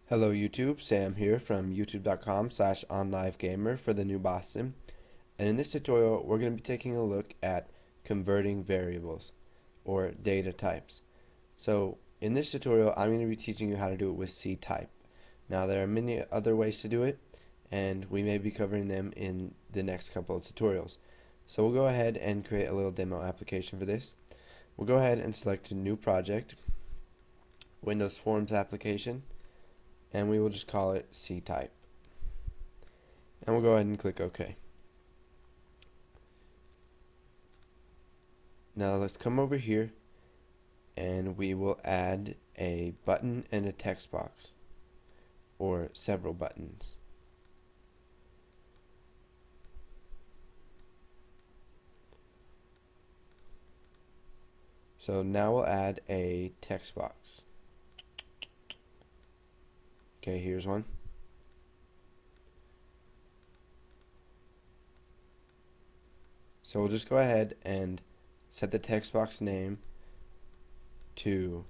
Hello YouTube, Sam here from youtube.com/onlivegamer for the New Boston, and in this tutorial we're going to be taking a look at converting variables or data types. So in this tutorial I'm going to be teaching you how to do it with CType. Now there are many other ways to do it, and we may be covering them in the next couple of tutorials. So we'll go ahead and create a little demo application for this. We'll go ahead and select a new project, Windows Forms application, and we will just call it CType. And we'll go ahead and click OK. Now let's come over here and we will add a button and a text box, or several buttons. So now we'll add a text box. Okay, here's one. So we'll just go ahead and set the text box name to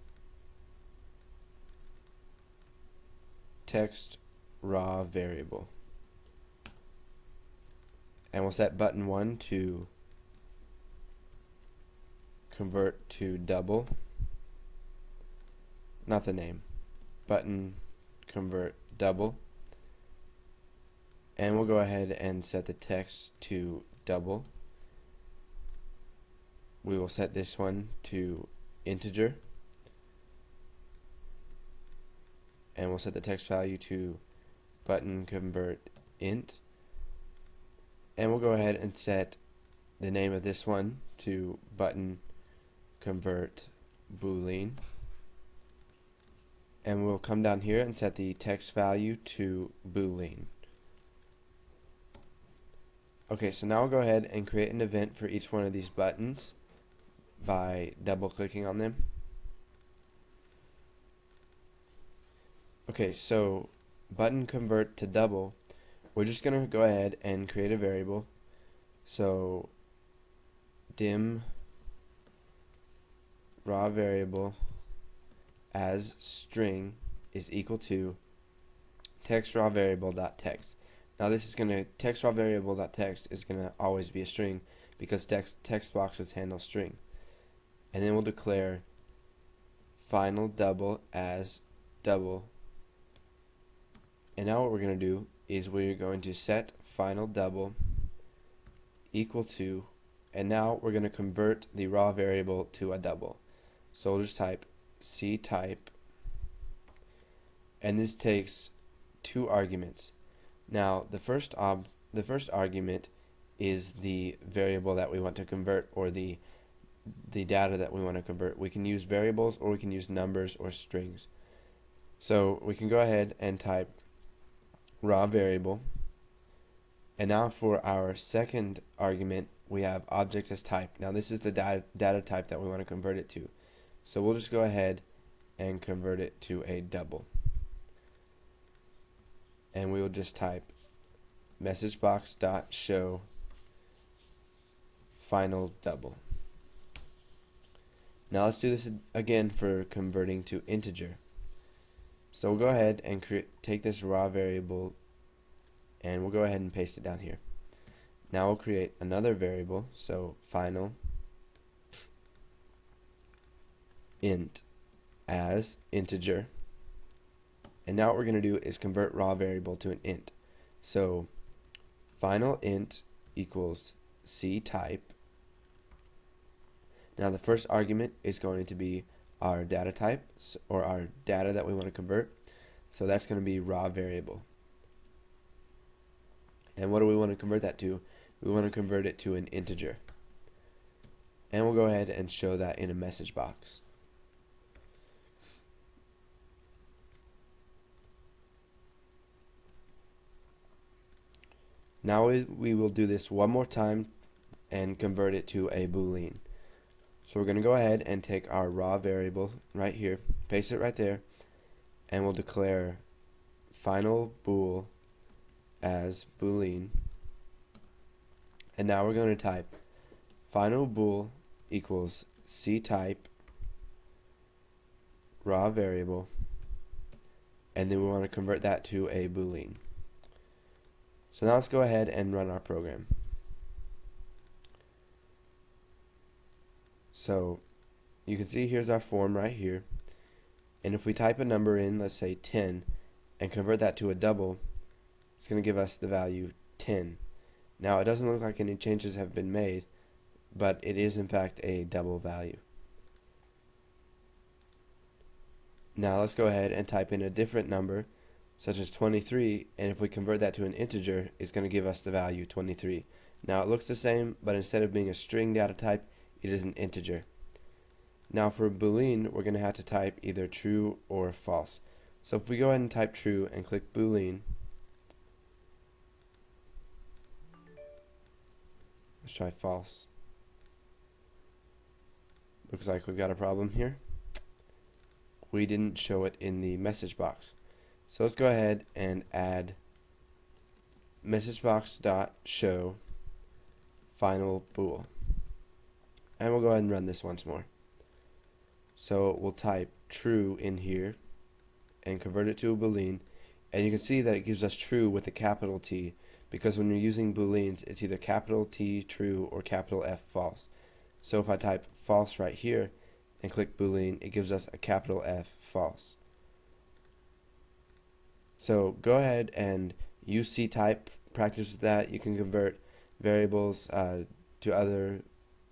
text raw variable. And we'll set button 1 to convert to double, not the name, button convert double, and we'll go ahead and set the text to double. We will set this one to integer, and we'll set the text value to button convert int, and we'll go ahead and set the name of this one to button convert boolean, and we'll come down here and set the text value to boolean. Okay, so now we'll go ahead and create an event for each one of these buttons by double clicking on them. Okay, so button convert to double, we're just going to go ahead and create a variable. So dim raw variable as string is equal to text raw variable dot text. Now this is going to text raw variable dot text is going to always be a string because text boxes handle string. And then we'll declare final double as double. And now what we're going to do is we're going to set final double equal to, and now we're going to convert the raw variable to a double. So we'll just type CType, and this takes two arguments. Now the first argument is the variable that we want to convert, or the data that we want to convert. We can use variables, or we can use numbers or strings. So we can go ahead and type raw variable, and now for our second argument we have object as type. Now this is the data type that we want to convert it to. So we'll just go ahead and convert it to a double, and we will just type messagebox.show final double. Now let's do this again for converting to integer. So we'll go ahead and take this raw variable and we'll go ahead and paste it down here. Now we'll create another variable, so final int as integer, and now what we're going to do is convert raw variable to an int. So final int equals CType. Now the first argument is going to be our data type, or our data that we want to convert. So that's going to be raw variable. And what do we want to convert that to? We want to convert it to an integer. And we'll go ahead and show that in a message box. Now we will do this one more time and convert it to a boolean. So we're going to go ahead and take our raw variable right here, paste it right there, and we'll declare final bool as boolean. And now we're going to type final bool equals CType raw variable, and then we want to convert that to a Boolean. So now let's go ahead and run our program. So you can see here's our form right here, and if we type a number in, let's say 10, and convert that to a double, it's going to give us the value 10. Now it doesn't look like any changes have been made, but it is in fact a double value. Now let's go ahead and type in a different number, such as 23, and if we convert that to an integer, it's going to give us the value 23. Now it looks the same, but instead of being a string data type, it is an integer. Now for a Boolean, we're going to have to type either true or false. So if we go ahead and type true and click Boolean, let's try false. Looks like we've got a problem here. We didn't show it in the message box. So let's go ahead and add messagebox.show final bool. And we'll go ahead and run this once more. So we'll type true in here and convert it to a Boolean, and you can see that it gives us true with a capital T, because when you're using Booleans, it's either capital T true or capital F false. So if I type false right here and click Boolean, it gives us a capital F false. So go ahead and use CType, practice with that. You can convert variables to other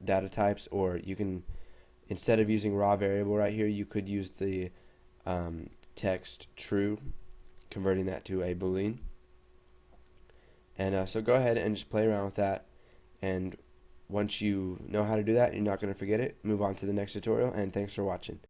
data types, or you can, instead of using raw variable right here, you could use the text true, converting that to a Boolean. And so go ahead and just play around with that, and once you know how to do that, you're not going to forget it. Move on to the next tutorial, and thanks for watching.